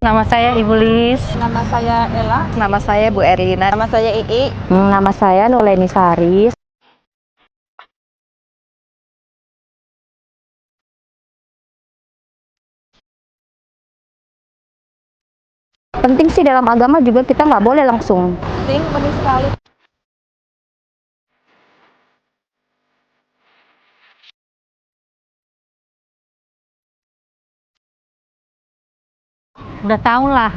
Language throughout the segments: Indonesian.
Nama saya Ibu Lis. Nama saya Ella. Nama saya Bu Erlina. Nama saya Ii. Nama saya Nurleni Saris. Penting sih dalam agama juga kita nggak boleh langsung. Penting sekali. Udah tahu lah.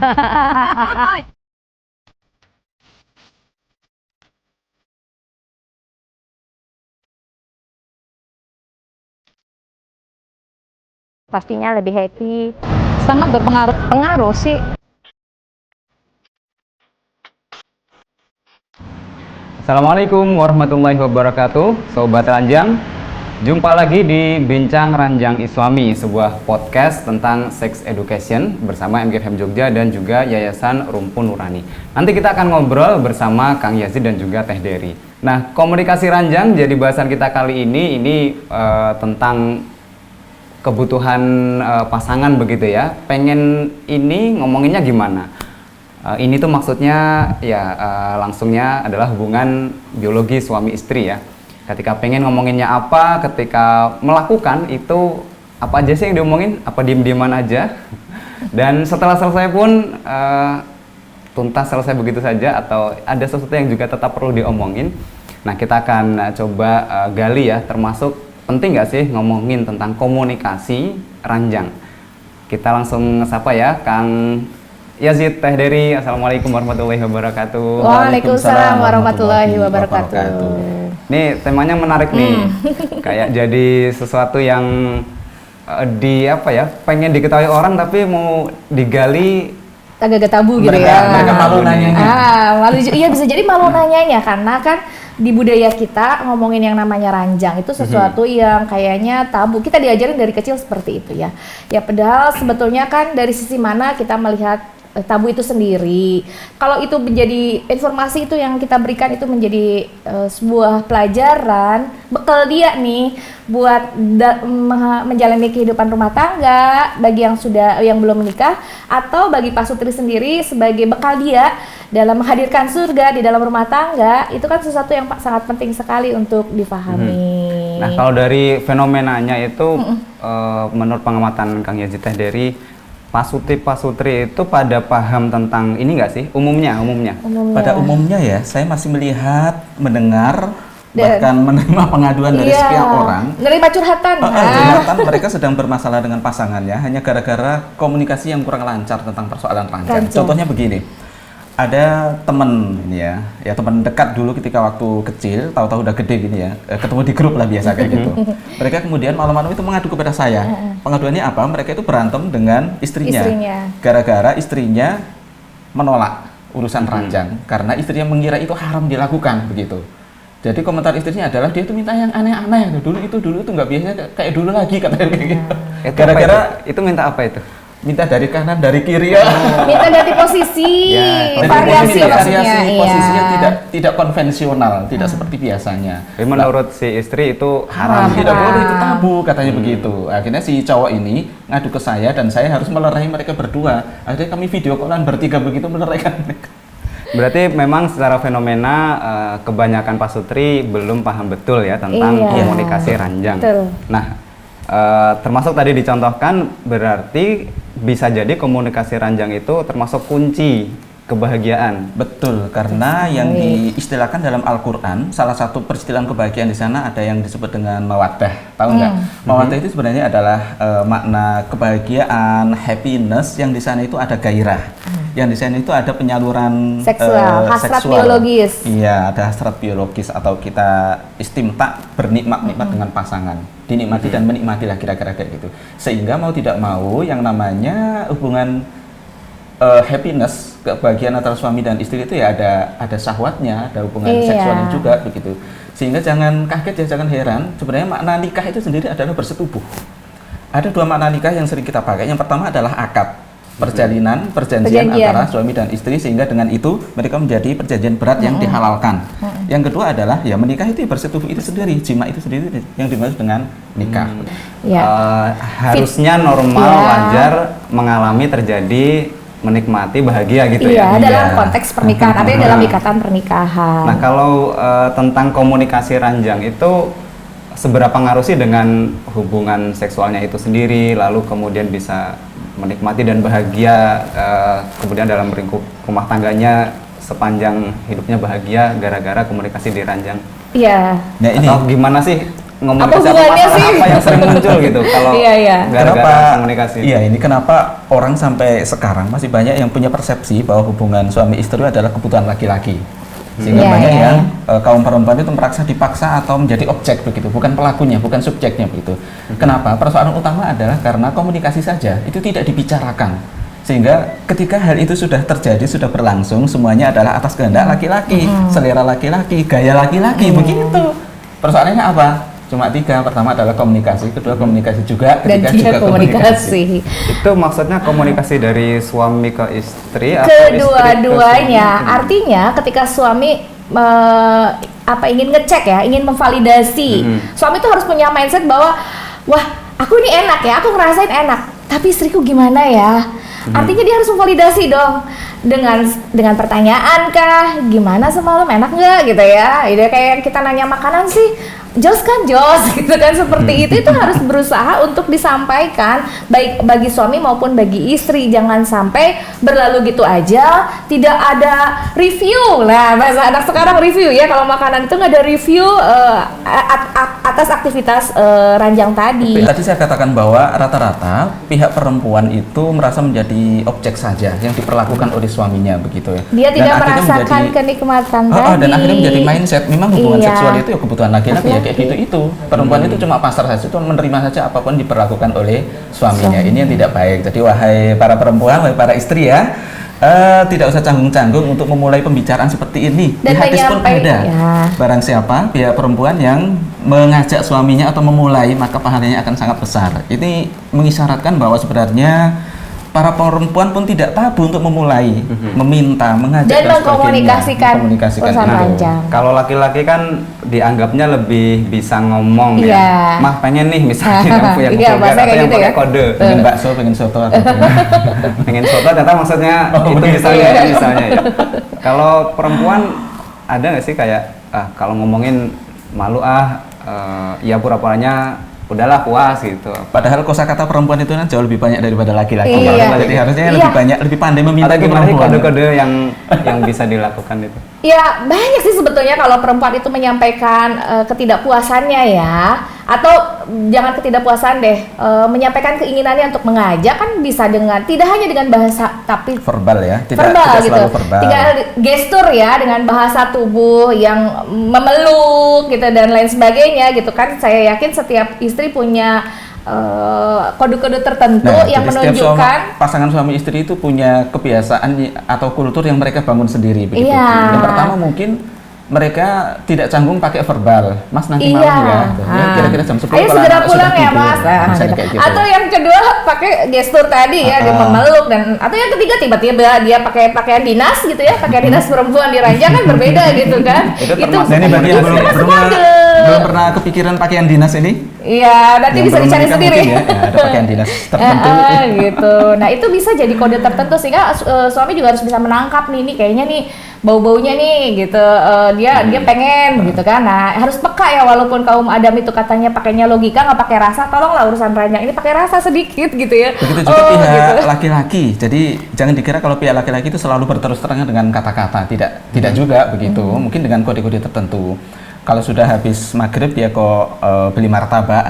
Pastinya lebih happy. Sangat berpengaruh. Pengaruh sih. Assalamualaikum warahmatullahi wabarakatuh, Sobat Ranjang. Jumpa lagi di Bincang Ranjang Islami, sebuah podcast tentang sex education bersama MGFM Jogja dan juga Yayasan Rumpun Nurani. Nanti kita akan ngobrol bersama Kang Yazid dan juga Teh Dery. Nah, komunikasi ranjang jadi bahasan kita kali ini tentang kebutuhan pasangan begitu ya. Pengen ini ngomonginnya gimana? Ini tuh maksudnya ya langsungnya adalah hubungan biologi suami istri ya. Ketika pengen ngomonginnya apa, ketika melakukan itu apa aja sih yang diomongin? Apa diem-dieman aja? Dan setelah selesai pun tuntas selesai begitu saja atau ada sesuatu yang juga tetap perlu diomongin? Nah, kita akan coba gali ya, termasuk penting nggak sih ngomongin tentang komunikasi ranjang? Kita langsung sapa ya, Kang Yazid, Teh Dery. Assalamualaikum warahmatullahi wabarakatuh. Waalaikumsalam warahmatullahi wabarakatuh. Nih temanya menarik nih, kayak jadi sesuatu yang pengen diketahui orang tapi mau digali Agak-agak tabu gitu ya. Mereka malu nanyanya. Malu. Iya, bisa jadi malu nanyanya karena kan di budaya kita ngomongin yang namanya ranjang itu sesuatu yang kayaknya tabu. Kita diajarin dari kecil seperti itu ya. Ya padahal sebetulnya kan dari sisi mana kita melihat tabu itu sendiri. Kalau itu menjadi informasi itu yang kita berikan itu menjadi sebuah pelajaran, bekal dia nih buat menjalani kehidupan rumah tangga bagi yang belum menikah atau bagi Pak Sutri sendiri sebagai bekal dia dalam menghadirkan surga di dalam rumah tangga. Itu kan sesuatu yang sangat penting sekali untuk difahami. Nah, kalau dari fenomenanya itu menurut pengamatan Kang Yazid, Teh Dery, Pak Sutri itu pada paham tentang ini nggak sih? Umumnya. Pada umumnya ya, saya masih melihat, mendengar, bahkan menerima pengaduan dari sekian orang. Menerima curhatan. Curhatan mereka sedang bermasalah dengan pasangannya hanya gara-gara komunikasi yang kurang lancar tentang persoalan ranjang. Contohnya begini, ada teman ini ya teman dekat dulu ketika waktu kecil, tahu-tahu udah gede gini ya, ketemu di grup lah biasa kayak gitu. Mereka kemudian malam-malam itu mengadu kepada saya. Pengaduannya apa? Mereka itu berantem dengan istrinya. Gara-gara istrinya menolak urusan ranjang karena istrinya mengira itu haram dilakukan begitu. Jadi komentar istrinya adalah dia itu minta yang aneh-aneh. Dulu itu nggak biasanya kayak dulu lagi katanya kayak gitu. Gara-gara itu minta apa itu? Minta dari kanan, dari kiri ya. Minta ganti posisi, variasi posisinya tidak konvensional, tidak seperti biasanya. Jadi menurut si istri itu haram, tidak boleh, itu tabu katanya begitu. Akhirnya si cowok ini ngadu ke saya dan saya harus melerahi mereka berdua. Akhirnya kami video callan bertiga begitu meleraikan mereka. Berarti memang secara fenomena kebanyakan Pak Sutri belum paham betul ya tentang komunikasi ranjang. Betul. Nah, termasuk tadi dicontohkan berarti bisa jadi komunikasi ranjang itu termasuk kunci kebahagiaan. Betul, karena yang diistilahkan dalam Al-Quran, salah satu peristilahan kebahagiaan di sana ada yang disebut dengan mawaddah. Tahu nggak? Mawaddah itu sebenarnya adalah makna kebahagiaan, happiness, yang di sana itu ada gairah. Yang di sana itu ada penyaluran hasrat biologis. Iya, ada hasrat biologis atau kita istimta, bernikmat-nikmat dengan pasangan. Dinikmati dan menikmatilah kira-kira kayak gitu. Sehingga mau tidak mau yang namanya hubungan happiness, kebahagiaan antara suami dan istri itu ya ada syahwatnya, ada hubungan seksualnya juga begitu. Sehingga jangan kaget ya, jangan heran, sebenarnya makna nikah itu sendiri adalah bersetubuh. Ada dua makna nikah yang sering kita pakai. Yang pertama adalah akad, perjanjian antara suami dan istri, sehingga dengan itu mereka menjadi perjanjian berat yang dihalalkan. Yang kedua adalah ya menikah itu bersetubuh itu sendiri, jima itu sendiri yang dimaksud dengan nikah. Harusnya normal, wajar mengalami terjadi menikmati bahagia gitu Iya, ya. dalam Iya. konteks pernikahan, artinya dalam ikatan pernikahan. Nah, kalau tentang komunikasi ranjang itu seberapa ngaruh sih dengan hubungan seksualnya itu sendiri, lalu kemudian bisa menikmati dan bahagia kemudian dalam lingkup rumah tangganya sepanjang hidupnya bahagia gara-gara komunikasi di ranjang. Iya. Nah ini Atau gimana sih ngomong Apa hubungannya sih? apa yang sering muncul gitu kalau Iya. gara-gara komunikasi. Iya, ini kenapa orang sampai sekarang masih banyak yang punya persepsi bahwa hubungan suami istri adalah kebutuhan laki-laki. Sehingga Iya, banyak iya, yang kaum perempuan itu merasa dipaksa atau menjadi objek begitu, bukan pelakunya, bukan subjeknya begitu. Kenapa? Persoalan utama adalah karena komunikasi saja itu tidak dibicarakan. Sehingga ketika hal itu sudah terjadi, sudah berlangsung, semuanya adalah atas kehendak laki-laki, selera laki-laki, gaya laki-laki, begitu. Persoalannya apa? Cuma 3. Pertama adalah komunikasi, kedua komunikasi juga, Dan ketiga dia juga komunikasi. Itu maksudnya komunikasi dari suami ke istri atau istri ke Kedua-duanya, suami? artinya ketika suami ingin ngecek ya, ingin memvalidasi, suami itu harus punya mindset bahwa wah aku ini enak ya, aku ngerasain enak, tapi istriku gimana ya? Artinya dia harus memvalidasi dong dengan pertanyaan kah, gimana semalam enak nggak gitu ya? Ide kayak kita nanya makanan sih, jos kan jos gitu kan, seperti itu harus berusaha untuk disampaikan baik bagi suami maupun bagi istri. Jangan sampai berlalu gitu aja, tidak ada review. Nah bahasa anak sekarang review ya, kalau makanan itu nggak ada review atas aktivitas ranjang tadi. Tadi saya katakan bahwa rata-rata pihak perempuan itu merasa menjadi objek saja yang diperlakukan oleh suaminya begitu ya. Dia Dan tidak akhirnya merasakan kenikmatan Oh, tadi. dan akhirnya menjadi mindset memang hubungan Iya. seksual itu ya kebutuhan laki-laki ya kayak Laki-laki. gitu itu. Perempuan itu cuma pasar saja, itu menerima saja apapun diperlakukan oleh suaminya. Ini yang tidak baik. Jadi wahai para perempuan, wahai para istri ya, tidak usah canggung-canggung untuk memulai pembicaraan seperti ini. Di Dan hadis pun menyampaikan, ada. ya. Barang siapa pihak perempuan yang mengajak suaminya atau memulai, maka pahalanya akan sangat besar. Ini mengisyaratkan bahwa sebenarnya para perempuan pun tidak tabu untuk memulai, meminta, mengajak Dan sebagainya. mengkomunikasikan urusan itu. ranjang. Kalau laki-laki kan dianggapnya lebih bisa ngomong Iya. ya. Mah pengen nih misalnya yang Iya, vulgar bahasa atau kayak yang gitu pakai ya. kode. Pengen bakso, pengen soto atau Pengen soto ternyata maksudnya Oh, itu begitu. misalnya ya, misalnya ya. Kalau perempuan ada nggak sih kayak kalau ngomongin malu ya pura-puranya udahlah puas gitu. Padahal kosakata perempuan itu kan jauh lebih banyak daripada laki-laki. Iya. Jadi harusnya Iya. lebih banyak, lebih pandai meminta Atau ke gimana sih perempuan. kode-kode yang bisa dilakukan itu? Ya banyak sih sebetulnya kalau perempuan itu menyampaikan ketidakpuasannya ya, atau jangan ketidakpuasan deh, menyampaikan keinginannya untuk mengajak kan bisa dengan tidak hanya dengan bahasa tapi Verbal ya, tidak verbal gitu, selalu verbal. tinggal gestur ya dengan bahasa tubuh yang memeluk gitu dan lain sebagainya gitu kan. Saya yakin setiap istri punya kode-kode tertentu yang jadi setiap menunjukkan pasangan suami istri itu punya kebiasaan atau kultur yang mereka bangun sendiri begitu. Iya. Yang pertama mungkin mereka tidak canggung pakai verbal. Mas nanti iya. malam ya. Ya, kira-kira jam 10 Ayo kalau segera anak pulang sudah ya tidur. mas. Nah, Misalnya gitu. kayak gitu. Atau yang kedua pakai gestur tadi ya, dia memeluk, dan atau yang ketiga tiba-tiba dia pakai pakaian dinas gitu ya, pakaian dinas perempuan di ranjang kan berbeda gitu kan. Itu termasuk Nah, ini bagi yang belum, termasuk belum, kode. belum pernah kepikiran pakaian dinas ini. Iya, nanti Yang bisa belum dicari menikah sendiri. mungkin ya, ada pakaian dinas tertentu. Gitu. Nah itu bisa jadi kode tertentu sehingga suami juga harus bisa menangkap nih kayaknya nih bau-baunya nih gitu. Dia pengen gitu kan. Nah harus peka ya, walaupun kaum Adam itu katanya pakainya logika nggak pakai rasa. Tolonglah urusan ranjang ini pakai rasa sedikit gitu ya. Begitu juga pihak gitu. laki-laki. Jadi jangan dikira kalau pihak laki-laki itu selalu berterus terang dengan kata-kata. Tidak juga begitu. Mungkin dengan kode-kode tertentu. Kalau sudah habis maghrib dia kok beli martabak,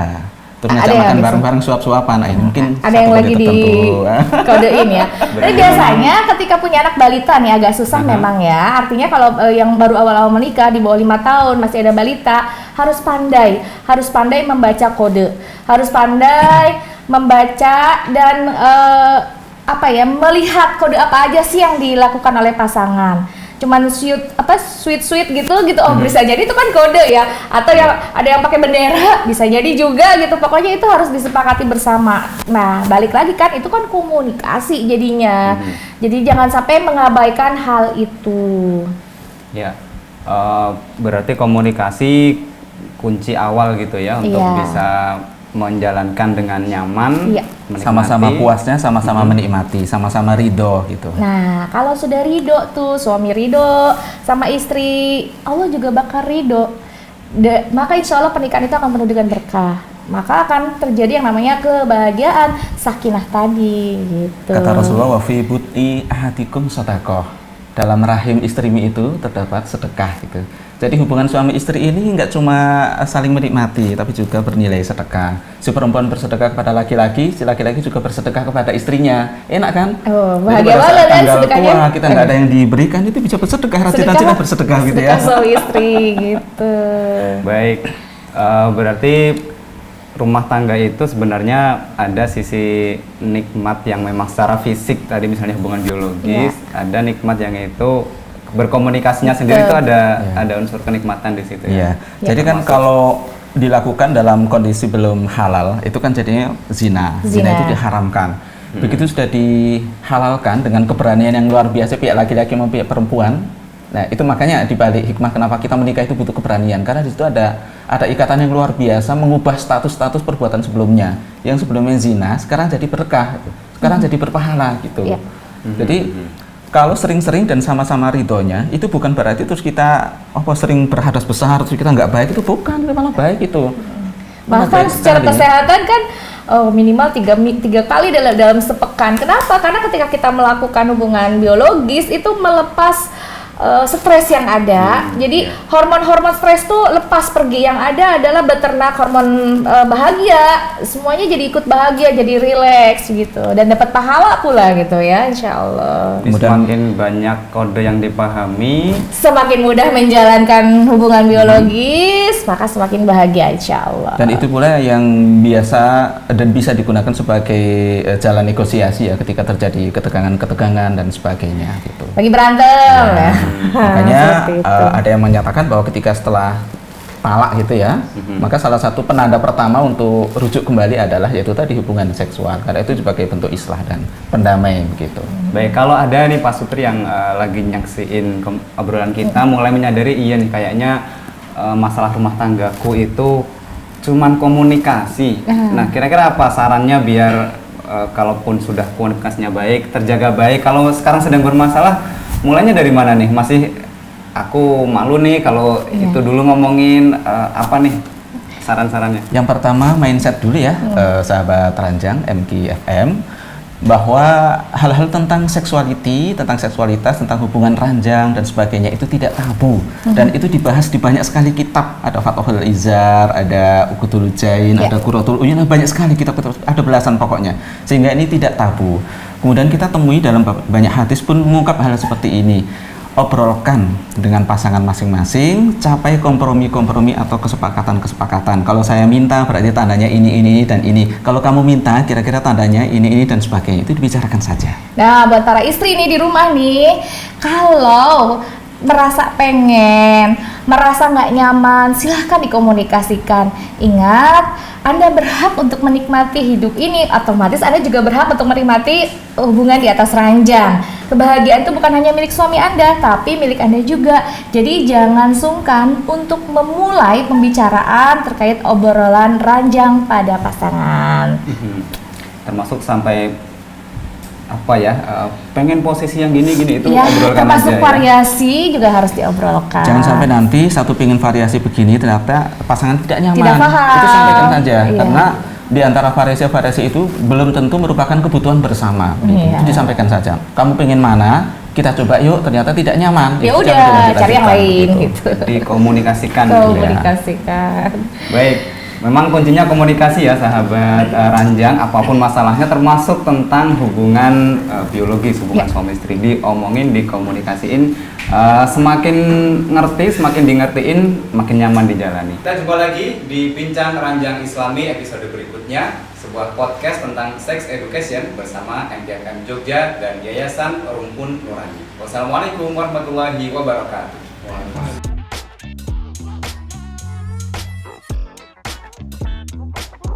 terus ngajak Ada yang makan habis bareng-bareng suap-suapan. Nah, ini mungkin ada satu yang kode lagi di tertentu. kodein ya. Tapi biasanya ketika punya anak balita nih agak susah memang ya. Artinya kalau yang baru awal-awal menikah di bawah 5 tahun masih ada balita, harus pandai membaca kode, harus pandai membaca dan melihat kode apa aja sih yang dilakukan oleh pasangan. Cuman sweet gitu bisa jadi itu kan kode ya, atau yang ada yang pakai bendera bisa jadi juga gitu. Pokoknya itu harus disepakati bersama. Nah balik lagi kan itu kan komunikasi jadinya. Jadi jangan sampai mengabaikan hal itu. Ya, berarti komunikasi kunci awal gitu ya untuk Iya. bisa menjalankan dengan nyaman, Iya. menikmati. Sama-sama puasnya, sama-sama menikmati, sama-sama ridho gitu. Nah, kalau sudah ridho tuh, suami ridho sama istri, Allah juga bakal ridho. Maka insya Allah pernikahan itu akan penuh dengan berkah. Maka akan terjadi yang namanya kebahagiaan, sakinah tadi gitu. Kata Rasulullah, wa fi buti ahadikum sedekah. Dalam rahim istrimu itu terdapat sedekah gitu. Jadi hubungan suami istri ini nggak cuma saling menikmati, tapi juga bernilai sedekah. Si perempuan bersedekah kepada laki-laki, si laki-laki juga bersedekah kepada istrinya. Enak kan? Oh, Jadi bahagia pada saat banget kan tanggal sedekahnya. tua kita nggak ada yang diberikan, itu bisa bersedekah, rajin-rajinlah bersedekah gitu ya. Sedekah suami istri gitu. Baik, berarti rumah tangga itu sebenarnya ada sisi nikmat yang memang secara fisik, tadi misalnya hubungan biologis, ada nikmat yang itu berkomunikasinya sendiri itu ada unsur kenikmatan di situ Iya. ya. Jadi kan kalau dilakukan dalam kondisi belum halal, itu kan jadinya zina. Zina itu diharamkan. Begitu sudah dihalalkan dengan keberanian yang luar biasa pihak laki-laki maupun pihak perempuan. Nah, itu makanya dibalik hikmah kenapa kita menikah itu butuh keberanian, karena di situ ada ikatan yang luar biasa mengubah status-status perbuatan sebelumnya. Yang sebelumnya zina, sekarang jadi berkah, sekarang jadi berpahala gitu. Iya. Jadi kalau sering-sering dan sama-sama ridhonya, itu bukan berarti terus kita sering berhadas besar, terus kita nggak baik, itu bukan, malah baik itu. Bahkan secara kesehatan kan minimal tiga kali dalam sepekan. Kenapa? Karena ketika kita melakukan hubungan biologis itu melepas stres yang ada. Jadi hormon-hormon stres tuh lepas pergi. Yang ada adalah beternak hormon bahagia. Semuanya jadi ikut bahagia, jadi rileks gitu. Dan dapat pahala pula gitu ya, insya Allah. Semakin banyak kode yang dipahami, Semakin mudah menjalankan hubungan biologis, maka semakin bahagia insya Allah. Dan itu pula yang biasa dan bisa digunakan sebagai jalan negosiasi ya ketika terjadi ketegangan-ketegangan dan sebagainya gitu. Lagi berantem ya. Makanya Seperti itu. ada yang menyatakan bahwa ketika setelah talak gitu ya, maka salah satu penanda pertama untuk rujuk kembali adalah yaitu tadi hubungan seksual, karena itu sebagai bentuk islah dan pendamai begitu. baik, kalau ada nih Pak Sutri yang lagi nyaksiin obrolan kita, mulai menyadari iya nih kayaknya masalah rumah tanggaku itu cuman komunikasi. Nah, kira-kira apa sarannya biar kalaupun sudah komunikasinya baik, terjaga baik, kalau sekarang sedang bermasalah, mulainya dari mana nih? Masih aku malu nih kalau itu dulu ngomongin apa nih saran-sarannya? Yang pertama mindset dulu ya, sahabat Ranjang MKFM, bahwa hal-hal tentang seksuality, tentang seksualitas, tentang hubungan ranjang dan sebagainya itu tidak tabu, dan itu dibahas di banyak sekali kitab. Ada Fathul Izar, ada Uqudul Jain, ada Qurratul Uyun, banyak sekali kitab, ada belasan pokoknya, sehingga ini tidak tabu. Kemudian kita temui dalam banyak hadis pun mengungkap hal seperti ini. Obrolkan dengan pasangan masing-masing, capai kompromi-kompromi atau kesepakatan-kesepakatan. Kalau saya minta berarti tandanya ini dan ini. Kalau kamu minta kira-kira tandanya ini dan sebagainya. Itu dibicarakan saja. Nah, buat para istri nih di rumah nih, kalau merasa pengen, merasa nggak nyaman, silahkan dikomunikasikan. Ingat, Anda berhak untuk menikmati hidup ini, otomatis Anda juga berhak untuk menikmati hubungan di atas ranjang. Kebahagiaan itu bukan hanya milik suami Anda, tapi milik Anda juga. Jadi jangan sungkan untuk memulai pembicaraan terkait obrolan ranjang pada pasangan. Termasuk sampai apa ya, pengen posisi yang gini-gini itu Ya, obrolkan termasuk aja variasi juga harus diobrolkan. Jangan sampai nanti satu pingin variasi begini ternyata pasangan tidak nyaman. Tidak paham. Itu sampaikan saja, Iya. karena di antara variasi-variasi itu belum tentu merupakan kebutuhan bersama. Iya. Itu disampaikan saja. Kamu pengen mana? Kita coba yuk. Ternyata tidak nyaman. Ya Itu udah, jangan dilanjutkan, cari yang lain gitu. dikomunikasikan gitu ya. Komunikasikan. Baik, memang kuncinya komunikasi ya sahabat ranjang, apapun masalahnya termasuk tentang hubungan biologis, hubungan suami istri, diomongin, dikomunikasiin, semakin ngerti, semakin dingertiin, makin nyaman dijalani. Kita jumpa lagi di Bincang Ranjang Islami episode berikutnya, sebuah podcast tentang sex education bersama MGFM Jogja dan Yayasan Rumpun Nurani. Wassalamualaikum warahmatullahi wabarakatuh.